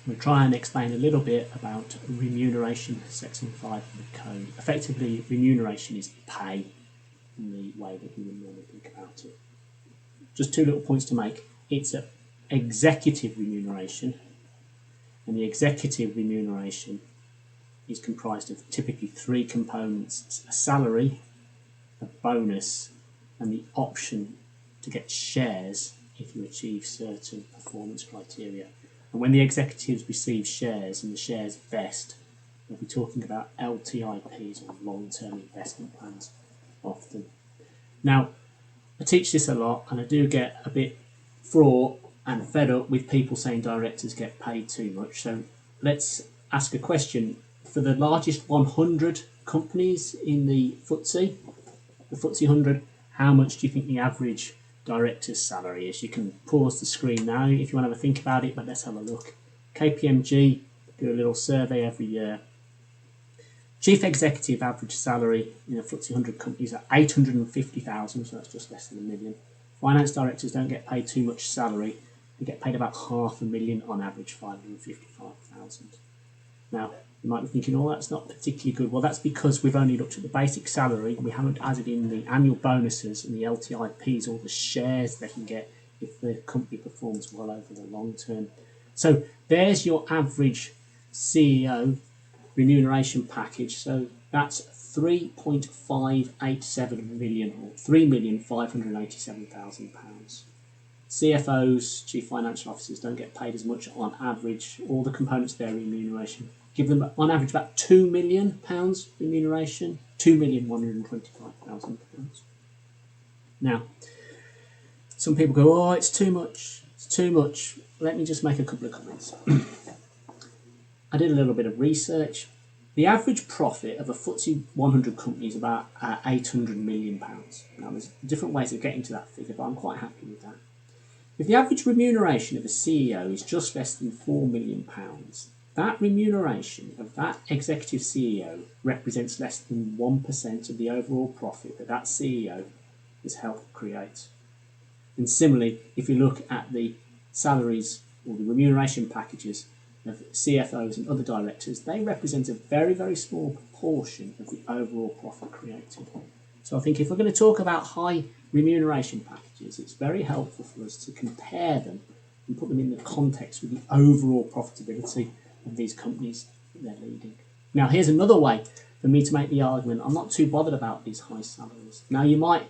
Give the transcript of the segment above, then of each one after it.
we'll try and explain a little bit about remuneration, section 5 of the code. Effectively, remuneration is pay in the way that we would normally think about it. Just two little points to make. It's an executive remuneration, and the executive remuneration is comprised of typically three components: a salary, a bonus, and the option to get shares if you achieve certain performance criteria. And when the executives receive shares and the shares vest, we'll be talking about LTIPs, or long-term investment plans, often. Now, I teach this a lot, and I do get a bit fraught and fed up with people saying directors get paid too much. So let's ask a question. For the largest 100 companies in the FTSE 100, how much do you think the average director's salary is? You can pause the screen now if you want to have a think about it, but let's have a look. KPMG do a little survey every year. Chief executive average salary in the FTSE 100 companies are 850,000, so that's just less than $1 million. Finance directors don't get paid too much salary. They get paid about $500,000 on average, 555,000. Now, you might be thinking, oh, that's not particularly good. Well, that's because we've only looked at the basic salary. We haven't added in the annual bonuses and the LTIPs, or the shares they can get if the company performs well over the long term. So there's your average CEO remuneration package. So that's £3.587 million, or £3,587,000. CFOs, chief financial officers, don't get paid as much on average. All the components of their remuneration give them on average about £2 million remuneration, £2,125,000. Now, some people go, oh, it's too much, it's too much. Let me just make a couple of comments. I did a little bit of research. The average profit of a FTSE 100 company is about £800 million. Now, there's different ways of getting to that figure, but I'm quite happy with that. If the average remuneration of a CEO is just less than £4 million, that remuneration of that executive CEO represents less than 1% of the overall profit that that CEO has helped create. And similarly, if you look at the salaries or the remuneration packages of CFOs and other directors, they represent a very, very small proportion of the overall profit created. So I think if we're going to talk about high remuneration packages, it's very helpful for us to compare them and put them in the context with the overall profitability of these companies that they're leading. Now, here's another way for me to make the argument. I'm not too bothered about these high salaries. Now, you might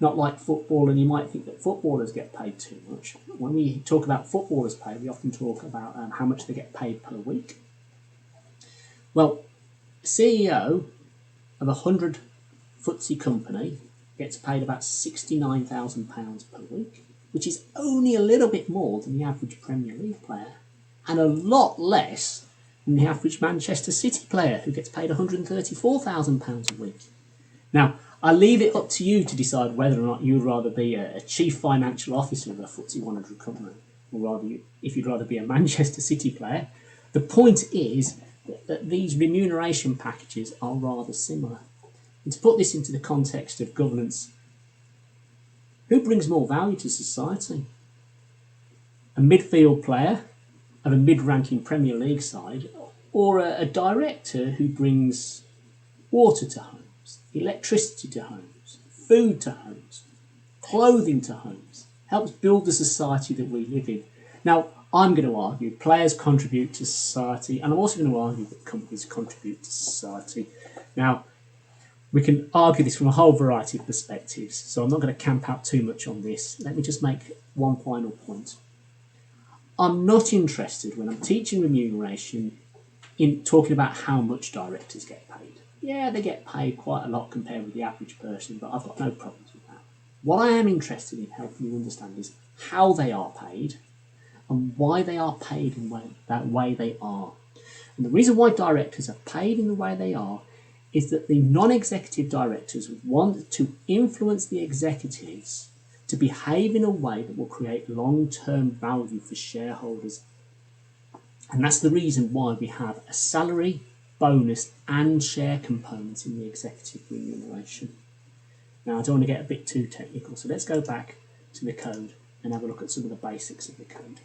not like football, and you might think that footballers get paid too much. When we talk about footballers' pay, we often talk about how much they get paid per week. Well, the CEO of a 100 FTSE company gets paid about £69,000 per week, which is only a little bit more than the average Premier League player, and a lot less than the average Manchester City player, who gets paid £134,000 a week. Now, I leave it up to you to decide whether or not you'd rather be a chief financial officer of a FTSE 100 company, or rather, if you'd rather be a Manchester City player. The point is that these remuneration packages are rather similar. And to put this into the context of governance, who brings more value to society? A midfield player of a mid-ranking Premier League side, or a director who brings water to homes, electricity to homes, food to homes, clothing to homes, helps build the society that we live in? Now, I'm going to argue players contribute to society, and I'm also going to argue that companies contribute to society. Now, we can argue this from a whole variety of perspectives, so I'm not going to camp out too much on this. Let me just make one final point. I'm not interested, when I'm teaching remuneration, in talking about how much directors get paid. Yeah, they get paid quite a lot compared with the average person, but I've got no problems with that. What I am interested in helping you understand is how they are paid and why they are paid in that way they are. And the reason why directors are paid in the way they are is that the non-executive directors want to influence the executives to behave in a way that will create long-term value for shareholders. And that's the reason why we have a salary, bonus and share components in the executive remuneration. Now, I don't want to get a bit too technical, so let's go back to the code and have a look at some of the basics of the code.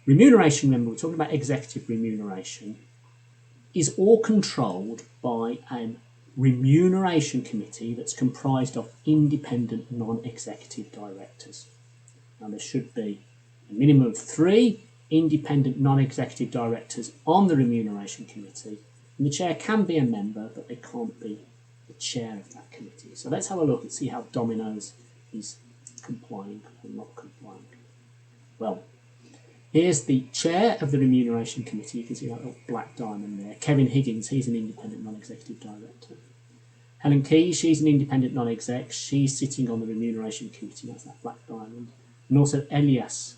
Remuneration, remember, we're talking about executive remuneration, is all controlled by a remuneration committee that's comprised of independent non-executive directors. Now, there should be a minimum of 3 independent non-executive directors on the remuneration committee, and the chair can be a member, but they can't be the chair of that committee. So let's have a look and see how Domino's is complying or not complying. Well, here's the chair of the remuneration committee. You can see that little black diamond there. Kevin Higgins, he's an independent non-executive director. Helen Key, she's an independent non-exec. She's sitting on the remuneration committee. That's that black diamond. And also Elias,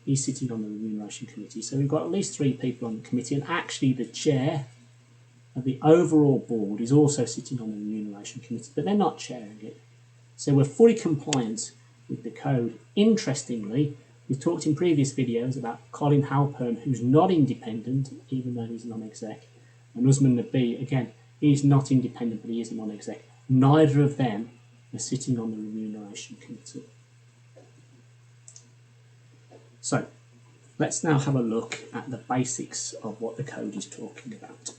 he's sitting on the remuneration committee. So we've got at least 3 people on the committee, and actually the chair of the overall board is also sitting on the remuneration committee, but they're not chairing it. So we're fully compliant with the code. Interestingly, we've talked in previous videos about Colin Halpern, who's not independent, even though he's a non-exec, and Usman Nabi, again, he's not independent, but he is a non-exec. Neither of them are sitting on the remuneration committee. So let's now have a look at the basics of what the code is talking about.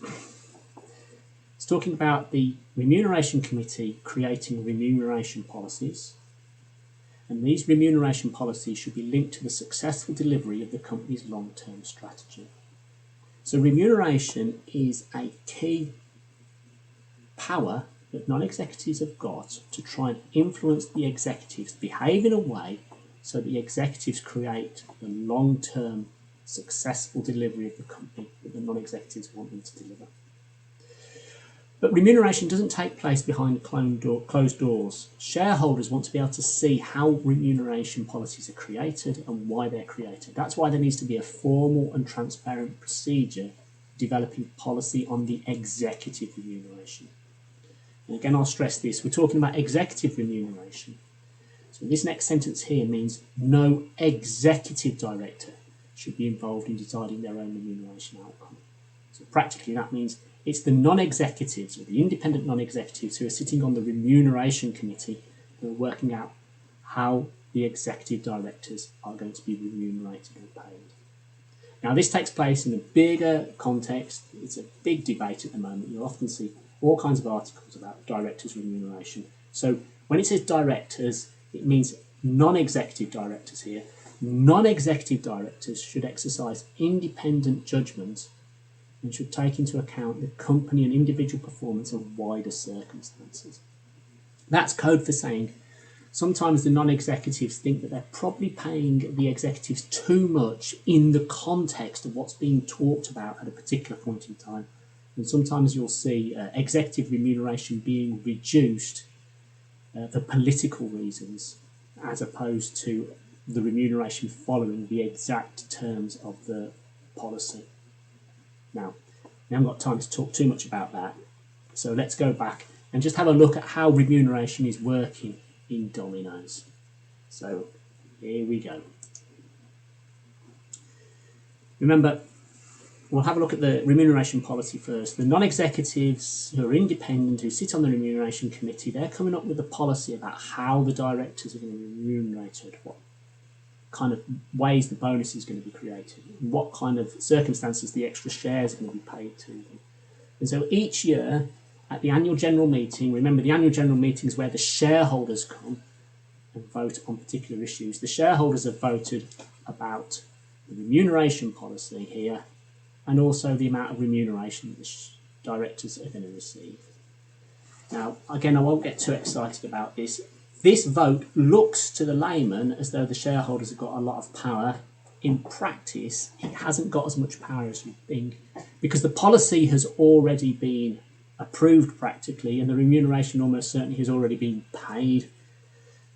It's talking about the remuneration committee creating remuneration policies, and these remuneration policies should be linked to the successful delivery of the company's long-term strategy. So remuneration is a key power that non-executives have got to try and influence the executives to behave in a way so the executives create the long-term successful delivery of the company that the non-executives want them to deliver. But remuneration doesn't take place behind closed doors. Shareholders want to be able to see how remuneration policies are created and why they're created. That's why there needs to be a formal and transparent procedure developing policy on the executive remuneration. And again, I'll stress this, we're talking about executive remuneration. So this next sentence here means no executive director should be involved in deciding their own remuneration outcome. So practically that means it's the non-executives or the independent non-executives who are sitting on the remuneration committee who are working out how the executive directors are going to be remunerated and paid. Now this takes place in a bigger context. It's a big debate at the moment. You'll often see all kinds of articles about directors' remuneration. So when it says directors, it means non-executive directors here. Non-executive directors should exercise independent judgment and should take into account the company and individual performance of wider circumstances. That's code for saying sometimes the non-executives think that they're probably paying the executives too much in the context of what's being talked about at a particular point in time. And sometimes you'll see executive remuneration being reduced for political reasons as opposed to the remuneration following the exact terms of the policy. Now, we haven't got time to talk too much about that, so let's go back and just have a look at how remuneration is working in Domino's. So here we go. Remember, we'll have a look at the remuneration policy first. The non-executives who are independent, who sit on the remuneration committee, they're coming up with a policy about how the directors are going to be remunerated, what kind of ways the bonus is going to be created, what kind of circumstances the extra shares are going to be paid to them. And so each year at the annual general meeting, remember the annual general meeting is where the shareholders come and vote on particular issues. The shareholders have voted about the remuneration policy here and also the amount of remuneration that the directors are going to receive. Now, again, I won't get too excited about this. This vote looks to the layman as though the shareholders have got a lot of power. In practice, it hasn't got as much power as you think because the policy has already been approved practically and the remuneration almost certainly has already been paid.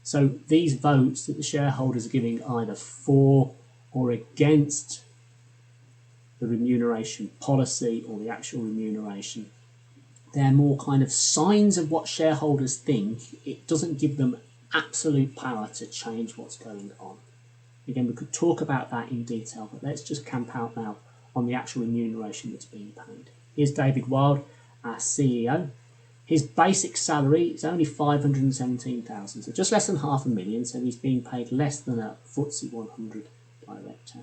So these votes that the shareholders are giving either for or against the remuneration policy or the actual remuneration, they're more kind of signs of what shareholders think. It doesn't give them absolute power to change what's going on. Again, we could talk about that in detail, but let's just camp out now on the actual remuneration that's being paid. Here's David Wild, our CEO. His basic salary is only $517,000, so just less than $500,000, so he's being paid less than a FTSE 100 director.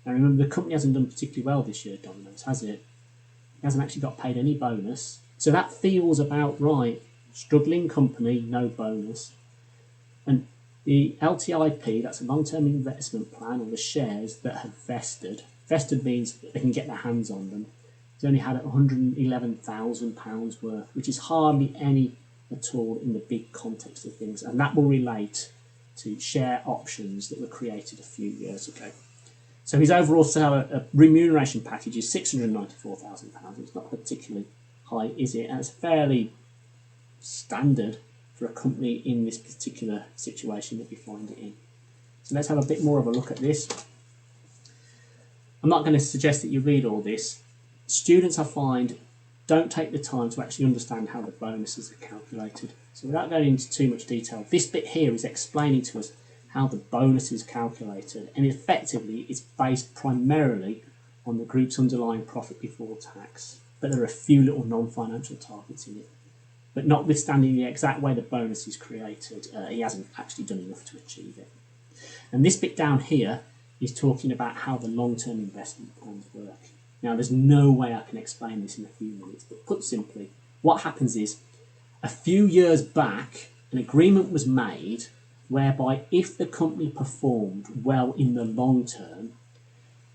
Now remember, the company hasn't done particularly well this year, Domino's, has it? It hasn't actually got paid any bonus. So that feels about right. Struggling company, no bonus. And the LTIP, that's a long-term investment plan, or the shares that have vested. Vested means that they can get their hands on them. It's only had £111,000 worth, which is hardly any at all in the big context of things. And that will relate to share options that were created a few years ago. So his overall remuneration package is £694,000. It's not particularly high, is it? And it's fairly standard for a company in this particular situation that we find it in. So let's have a bit more of a look at this. I'm not going to suggest that you read all this. Students, I find, don't take the time to actually understand how the bonuses are calculated. So without going into too much detail, this bit here is explaining to us how the bonus is calculated, and effectively it's based primarily on the group's underlying profit before tax, but there are a few little non-financial targets in it. But notwithstanding the exact way the bonus is created, he hasn't actually done enough to achieve it. And this bit down here is talking about how the long-term investment plans work. Now, there's no way I can explain this in a few minutes, but put simply, what happens is, a few years back, an agreement was made whereby if the company performed well in the long term,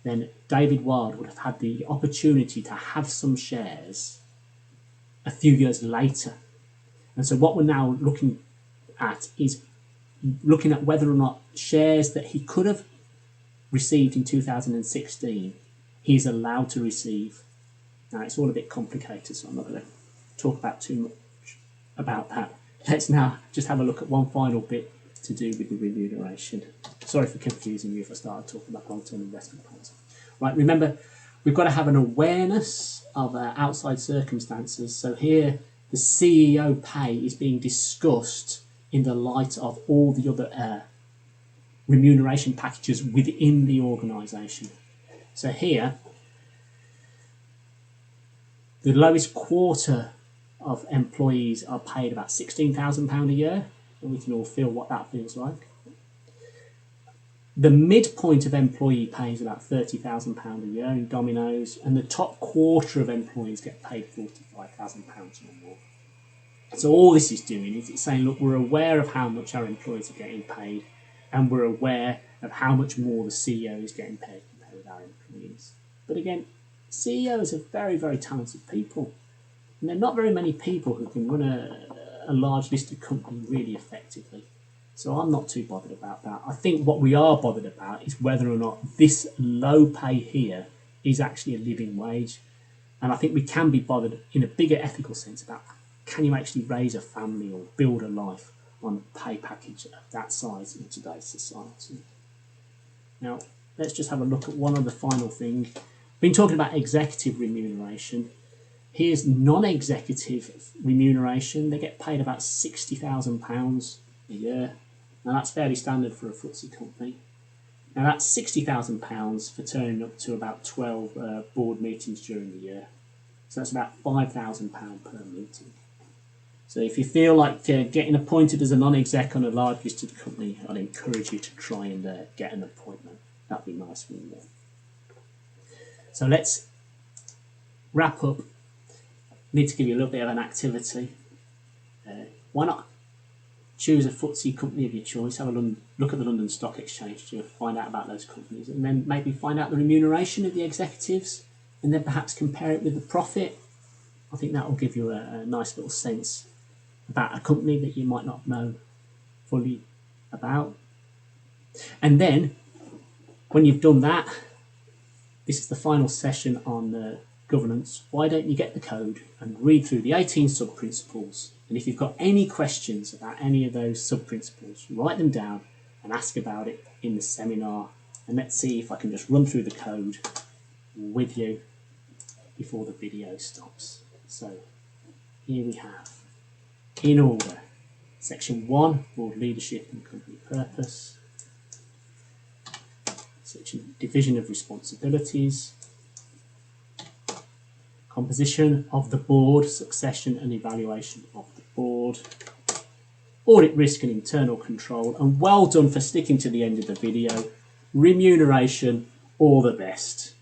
then David Wild would have had the opportunity to have some shares a few years later. And so what we're now looking at is looking at whether or not shares that he could have received in 2016, he's allowed to receive. Now, it's all a bit complicated, so I'm not going to talk about too much about that. Let's now just have a look at one final bit to do with the remuneration. Sorry for confusing you if I started talking about long-term investment plans. Right, remember, we've got to have an awareness of outside circumstances. So here, the CEO pay is being discussed in the light of all the other remuneration packages within the organisation. So here, the lowest quarter of employees are paid about £16,000 a year, and we can all feel what that feels like. The midpoint of employee pay is about £30,000 a year in Domino's, and the top quarter of employees get paid £45,000 or more. So all this is doing is it's saying, look, we're aware of how much our employees are getting paid, and we're aware of how much more the CEO is getting paid compared with our employees. But again, CEOs are very, very talented people. And there are not very many people who can run a large listed company really effectively. So I'm not too bothered about that. I think what we are bothered about is whether or not this low pay here is actually a living wage. And I think we can be bothered in a bigger ethical sense about, can you actually raise a family or build a life on a pay package of that size in today's society? Now, let's just have a look at one other final thing. Been talking about executive remuneration. Here's non-executive remuneration. They get paid about £60,000 a year. Now that's fairly standard for a FTSE company. Now that's £60,000 for turning up to about 12 board meetings during the year. So that's about £5,000 per meeting. So if you feel like getting appointed as a non-exec on a large listed company, I'd encourage you to try and get an appointment. That'd be nice for you. So let's wrap up. Need to give you a little bit of an activity. Why not choose a FTSE company of your choice, have a look at the London Stock Exchange to find out about those companies, and then maybe find out the remuneration of the executives, and then perhaps compare it with the profit. I think that will give you a nice little sense about a company that you might not know fully about. And then, when you've done that, this is the final session on governance. Why don't you get the code and read through the 18 sub-principles? And if you've got any questions about any of those sub-principles, write them down and ask about it in the seminar. And let's see if I can just run through the code with you before the video stops. So here we have, in order, section 1, board leadership and company purpose. Section division of responsibilities. Composition of the board, succession and evaluation of the board. Audit risk and internal control. And well done for sticking to the end of the video. Remuneration All the best.